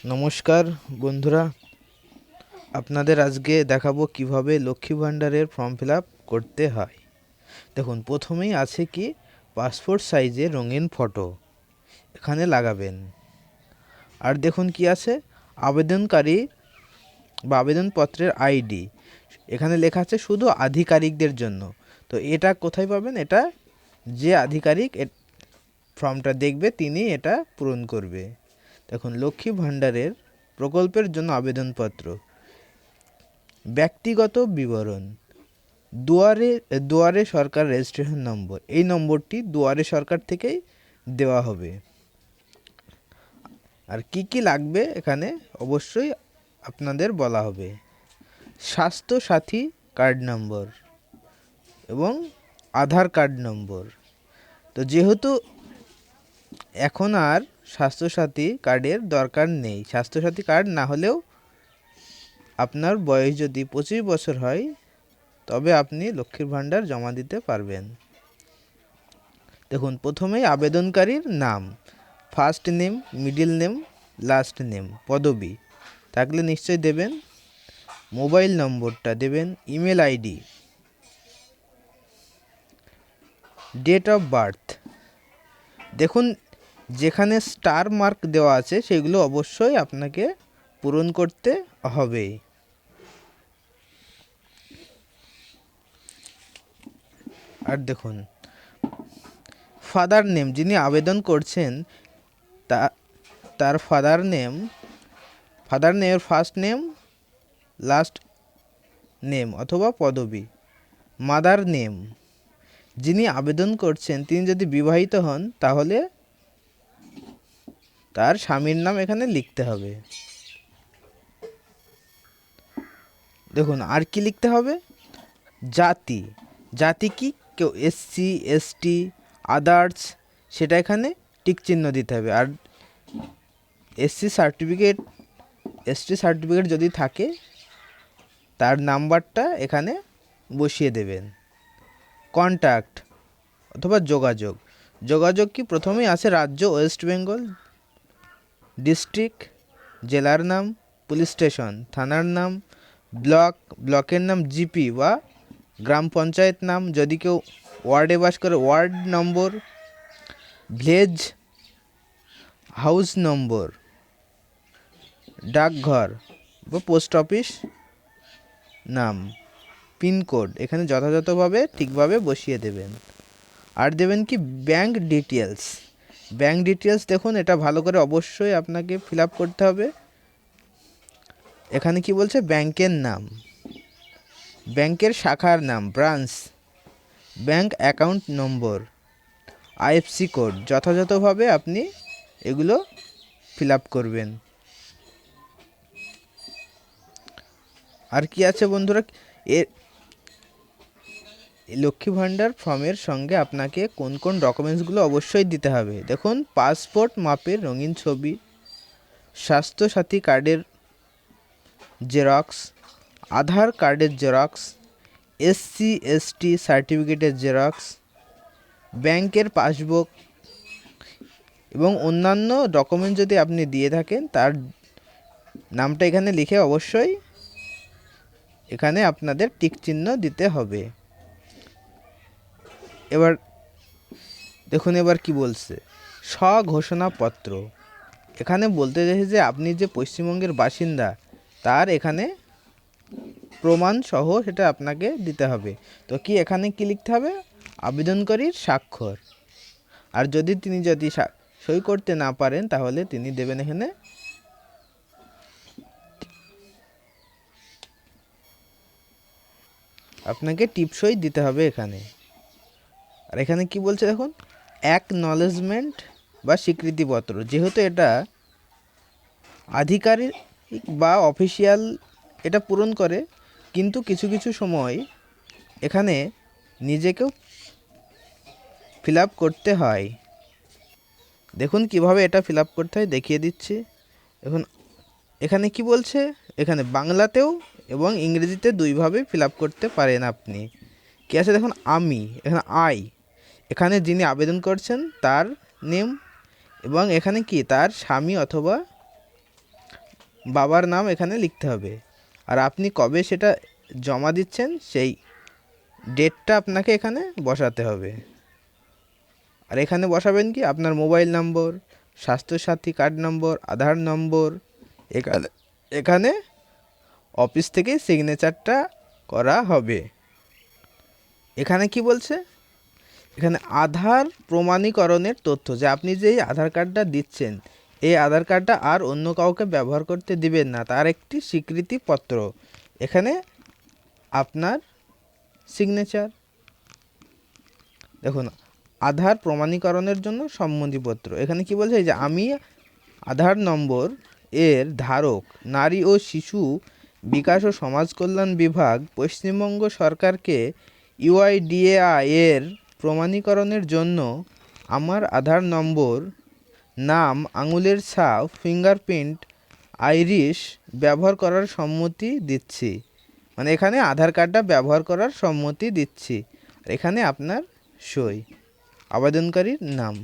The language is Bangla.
নমস্কার বন্ধুরা, আপনাদের আজকে দেখাবো কিভাবে লক্ষ্মী ভাণ্ডারের ফর্ম ফিল আপ করতে হয়। দেখুন, প্রথমেই আছে কি পাসপোর্ট সাইজের রঙিন ফটো এখানে লাগাবেন। আর দেখুন কি আছে আবেদনকারী বা আবেদনপত্রের আইডি, এখানে লেখা আছে শুধু আধিকারিকদের জন্য। তো এটা কোথায় পাবেন? এটা যে আধিকারিক ফর্মটা দেখবে তিনি এটা পূরণ করবে। দেখুন, লক্ষ্মী ভাণ্ডারের প্রকল্পের জন্য আবেদনপত্র, ব্যক্তিগত বিবরণ, দুয়ারে সরকার রেজিস্ট্রেশন নম্বর, এই নম্বরটি দুয়ারে সরকার থেকেই দেওয়া হবে। আর কি কি লাগবে এখানে অবশ্যই আপনাদের বলা হবে। স্বাস্থ্য সাথী কার্ড নম্বর এবং আধার কার্ড নম্বর। তো যেহেতু এখন আর স্বাস্থ্যসাথী কার্ডের দরকার নেই, স্বাস্থ্যসাথী কার্ড না হলেও আপনার বয়স যদি 25 বছর হয় তবে আপনি লক্ষ্মীর ভাণ্ডার জমা দিতে পারবেন। দেখুন, প্রথমেই আবেদনকারীর নাম, first name, middle name, last name, পদবি থাকলে নিশ্চয়ই দেবেন। মোবাইল নম্বরটা দেবেন, email ID, date of birth. দেখুন, যেখানে স্টার মার্ক দেওয়া আছে সেগুলো অবশ্যই আপনাকে পূরণ করতে হবে। আর দেখুন, ফাদার নেম, যিনি আবেদন করছেন তার ফাদার নেমের ফার্স্ট নেম, লাস্ট নেম অথবা পদবি। মাদার নেম, যিনি আবেদন করছেন তিনি যদি বিবাহিত হন তাহলে তার স্বামীর নাম এখানে লিখতে হবে। দেখুন, আর কি লিখতে হবে? জাতি কি, কেউ এসসি, এসটি, আদার্স, সেটা এখানে টিক চিহ্ন দিতে হবে। আর এসটি সার্টিফিকেট যদি থাকে তার নাম্বারটা এখানে বসিয়ে দেবেন। কন্ট্যাক্ট অথবা যোগাযোগ কি প্রথমেই আছে রাজ্য ওয়েস্ট বেঙ্গল, ডিস্ট্রিক্ট জেলার নাম, পুলিশ স্টেশন থানার নাম, ব্লকের নাম জিপি বা গ্রাম পঞ্চায়েত নাম, যদি কেউ ওয়ার্ডে বাস করে ওয়ার্ড নম্বর, ভিলেজ হাউস নম্বর, ডাকঘর বা পোস্ট অফিস নাম, পিনকোড এখানে যথাযথভাবে ঠিকভাবে বসিয়ে দেবেন। আর দেবেন কি ব্যাংক ডিটেলস। দেখুন, এটা ভালো করে অবশ্যই আপনাকে ফিল আপ করতে হবে। এখানে কি বলছে? ব্যাংকের নাম, ব্যাংকের শাখার নাম, branch, bank account number, IFC code, যথাযথভাবে আপনি এগুলো ফিল আপ করবেন। আর কি আছে বন্ধুরা, এর লক্ষ্মী ভাণ্ডার ফর্মের সঙ্গে আপনাকে কোন কোন ডকুমেন্টসগুলো অবশ্যই দিতে হবে। দেখুন, পাসপোর্ট মাপের রঙিন ছবি, স্বাস্থ্যসাথী কার্ডের জেরক্স, আধার কার্ডের জেরক্স, এসসি এসটি সার্টিফিকেটের জেরক্স, ব্যাংকের পাসবুক এবং অন্যান্য ডকুমেন্ট যদি আপনি দিয়ে থাকেন তার নামটা এখানে লিখে অবশ্যই এখানে আপনাদের টিক চিহ্ন দিতে হবে। এবার দেখুন, এবার কি বলছে? স্বঘোষণাপত্র, এখানে বলতে চাইছে যে আপনি যে পশ্চিমবঙ্গের বাসিন্দা তার এখানে প্রমাণ সহ সেটা আপনাকে দিতে হবে। তো কি এখানে কি লিখতে হবে? আবেদনকারীর স্বাক্ষর। আর তিনি সই করতে না পারেন তাহলে তিনি দেবেন এখানে আপনাকে টিপসই দিতে হবে এখানে। আর এখানে কি বলছে দেখুন, অ্যাকনলেজমেন্ট বা স্বীকৃতিপত্র, যেহেতু এটা আধিকারিক বা অফিসিয়াল এটা পূরণ করে, কিন্তু কিছু কিছু সময় এখানে নিজেকেও ফিল আপ করতে হয়। দেখুন কিভাবে এটা ফিল আপ করতে হয় দেখিয়ে দিচ্ছি। এখন এখানে কি বলছে? এখানে বাংলাতেও এবং ইংরেজিতে দুইভাবে ফিল আপ করতে পারেন আপনি। কি আছে দেখুন, এখানে এখানে যিনি আবেদন করছেন তার নেম, এবং এখানে কি তার স্বামী অথবা বাবার নাম এখানে লিখতে হবে। আর আপনি কবে সেটা জমা দিচ্ছেন সেই ডেটটা আপনাকে এখানে বসাতে হবে। আর এখানে বসাবেন কি আপনার mobile number, Swasthya Sathi card number, Aadhaar number. এখানে এখানে অফিস থেকে সিগনেচারটা করা হবে। এখানে কি বলছে, এখানে আধার প্রমাণীকরণের তথ্য, যে আপনি যে এই আধার কার্ডটা দিচ্ছেন এই আধার কার্ডটা আর অন্য কাউকে ব্যবহার করতে দিবেন না, তার একটি স্বীকৃতিপত্র। এখানে আপনার সিগনেচার। দেখুন, আধার প্রমাণীকরণের জন্য সম্মতিপত্র। এখানে কি বলছে, এই যে আমি আধার নম্বর এর ধারক, নারী ও শিশু বিকাশ ও সমাজ কল্যাণ বিভাগ, পশ্চিমবঙ্গ সরকারকে ইউআইডিএআই এর প্রমাণীকরণের জন্য আমার আধার নম্বর, নাম, আঙুলের ছাপ, ফিঙ্গারপ্রিন্ট, আইরিশ ব্যবহার করার সম্মতি দিচ্ছি। মানে এখানে আধার কার্ডটা ব্যবহার করার সম্মতি দিচ্ছি। এখানে আপনার সই, আবেদনকারীর নাম।